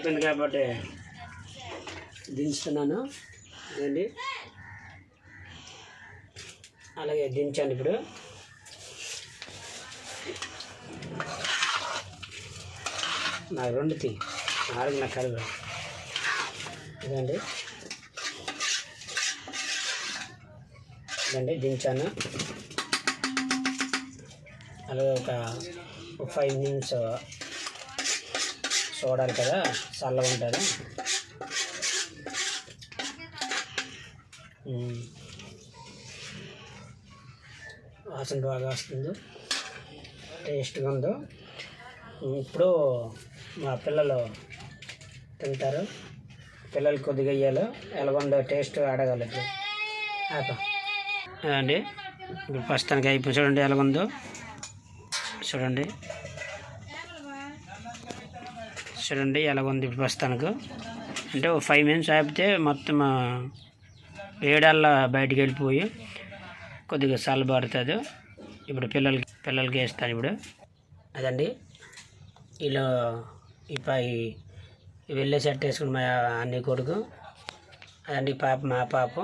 అయిపోయింది కాబట్టి దించుతున్నాను అండి. అలాగే దించాను. ఇప్పుడు నాకు 2 తీ 4 నాకు కలవ ఇదండి. దించాను. అలాగే ఒక 5 నిమిషం చూడాలి కదా, చల్లగా ఉంటుంది. వాసన బాగా వస్తుంది, టేస్ట్గా ఉందో. ఇప్పుడు మా పిల్లలు తింటారు. పిల్లలు కొద్దిగా వేయాలి, ఎలాగొందో టేస్ట్ అడగాలి. అండి ఇప్పుడు ప్రస్తుతానికి అయిపోయి చూడండి ఎలాగొందో. చూడండి ఎలాగుంది ఇప్పుడు ప్రస్తుతానికి. అంటే ఒక 5 మినిట్స్ ఆపితే మొత్తం వేడల్లా బయటికి వెళ్ళిపోయి కొద్దిగా చల్లబడుతుంది. ఇప్పుడు పిల్లలకి వేస్తాను ఇప్పుడు. అదండి ఇలా వెళ్ళే సెట్ వేసుకుని మా అన్ని కొడుకు. అదండి మా పాప.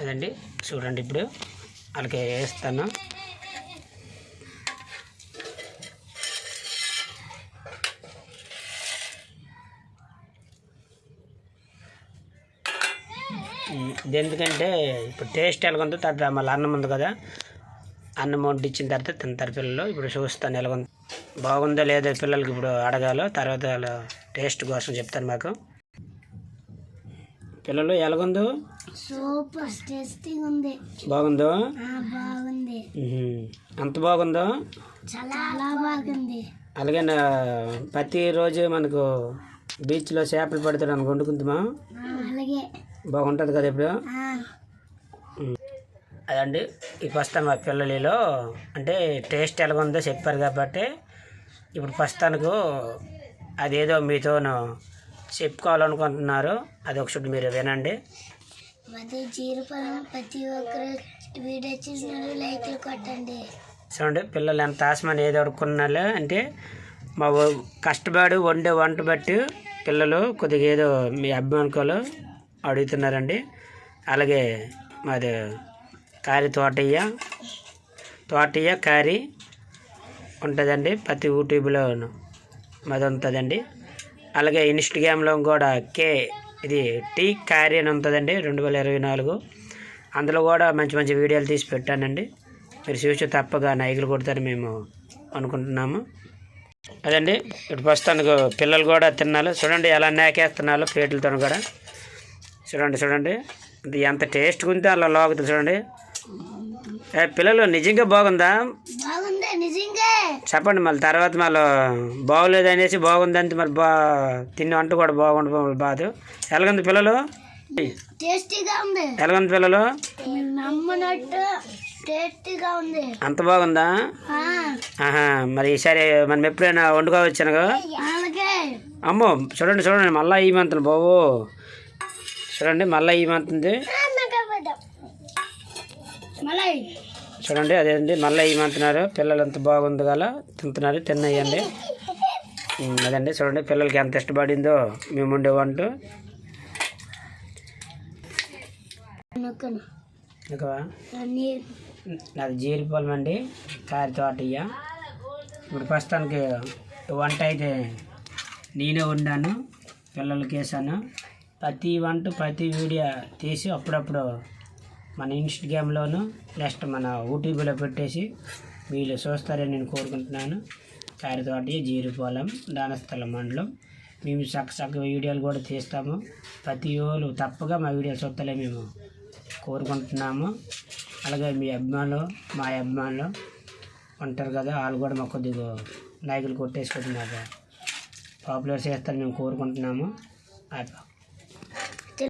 అదండి చూడండి ఇప్పుడు వాళ్ళకి వేస్తాను. ఇది ఎందుకంటే ఇప్పుడు టేస్ట్ ఎలాగొందో తర్వాత మళ్ళీ అన్నం ఉంది కదా, అన్నం వండిచ్చిన తర్వాత తింటారు పిల్లలు. ఇప్పుడు చూస్తాను ఎలాగొందో, బాగుందో లేదో పిల్లలకి ఇప్పుడు అడగాలో, తర్వాత టేస్ట్ కోసం చెప్తాను మాకు. పిల్లలు ఎలాగొందో? సూపర్ టేస్టీగా ఉంది. బాగుందో? బాగుంది. అంత బాగుందో? చాలా బాగుంది. అలాగే ప్రతిరోజు మనకు బీచ్లో చేపలు పడతాడు వండుకుంటామా? అలాగే బాగుంటుంది కదా ఇప్పుడు. అదండి ఈ ప్రస్తుతం మా పిల్లలలో అంటే టేస్ట్ ఎలాగుందో చెప్పారు కాబట్టి ఇప్పుడు ప్రస్తుతానికి అదేదో మీతో చెప్పుకోవాలనుకుంటున్నారు. అది ఒకసారి మీరు వినండి. ప్రతి ఒక్కరు వీడియో చూసిన లైక్లు కొట్టండి. చూడండి పిల్లలు ఎంత ఆసమని ఏదో అడుక్కున్నాలో. అంటే మా కష్టపడి వండే వంట బట్టి పిల్లలు కొద్దిగా ఏదో మీ అభిమానికలు అడుగుతున్నారండి. అలాగే మాది కారీ తోటయ్య కారీ ఉంటుందండి, ప్రతి యూట్యూబ్లో మాది ఉంటుందండి. అలాగే ఇన్స్టాగ్రామ్లో కూడా ఇది టీ కారీ అని ఉంటుందండి 2024. అందులో కూడా మంచి మంచి వీడియోలు తీసి పెట్టానండి. మీరు చూసి తప్పగా నైకులు కొడతారని మేము అనుకుంటున్నాము. అదండి ఇప్పుడు ప్రస్తుతానికి పిల్లలు కూడా తిన్నారు. చూడండి ఎలా నాకేస్తున్నారు ప్లేట్లతో కూడా. చూడండి ఇది ఎంత టేస్ట్గా ఉంటే అలా లోగుతుంది. చూడండి పిల్లలు నిజంగా బాగుందా? చెప్పండి మళ్ళీ తర్వాత మళ్ళీ బాగోలేదు అనేసి బాగుందంటే మరి తిన్న వంట కూడా బాగుండదు బాదు. ఎలాగుంది పిల్లలు? ఎలాగుంది పిల్లలు? అంత బాగుందా? మరి ఈసారి మనం ఎప్పుడైనా వండుకోవచ్చాను. అమ్మో చూడండి మళ్ళీ ఈ మంతులు బాబు. చూడండి మళ్ళీ ఈ మంతుంది. చూడండి అదేంటి మళ్ళీ ఈ మంతున్నారు. పిల్లలు ఎంత బాగుంది కదా తింటున్నారు. తిన్నాయండి. అదండి చూడండి పిల్లలకి ఎంత ఇష్టపడిందో మేము ఉండే వంట. నాది జీరిపాలెం అండి, కారీ తోటయ్య. ఇప్పుడు ప్రస్తుతానికి వంట అయితే నేనే వండాను, పిల్లలకి వేసాను. ప్రతి వంట ప్రతి వీడియో తీసి అప్పుడప్పుడు మన ఇన్స్టాగ్రామ్లోను నెక్స్ట్ మన యూట్యూబ్లో పెట్టేసి వీళ్ళు చూస్తారని నేను కోరుకుంటున్నాను. కారీ తోటయ్య, జీరిపాలెం, దానస్థలం మండలం. మేము చక్క వీడియోలు కూడా తీస్తాము. ప్రతి రోజు తప్పగా మా వీడియోలు చూస్తాలే మేము కోరుకుంటున్నాము. అలాగే మీ అభిమానులు మా అభిమానులు ఉంటారు కదా, వాళ్ళు కూడా మాకు కొద్దిగా నాయకులు కొట్టేసుకుంటున్నారు, పాపులర్ చేస్తారని మేము కోరుకుంటున్నాము.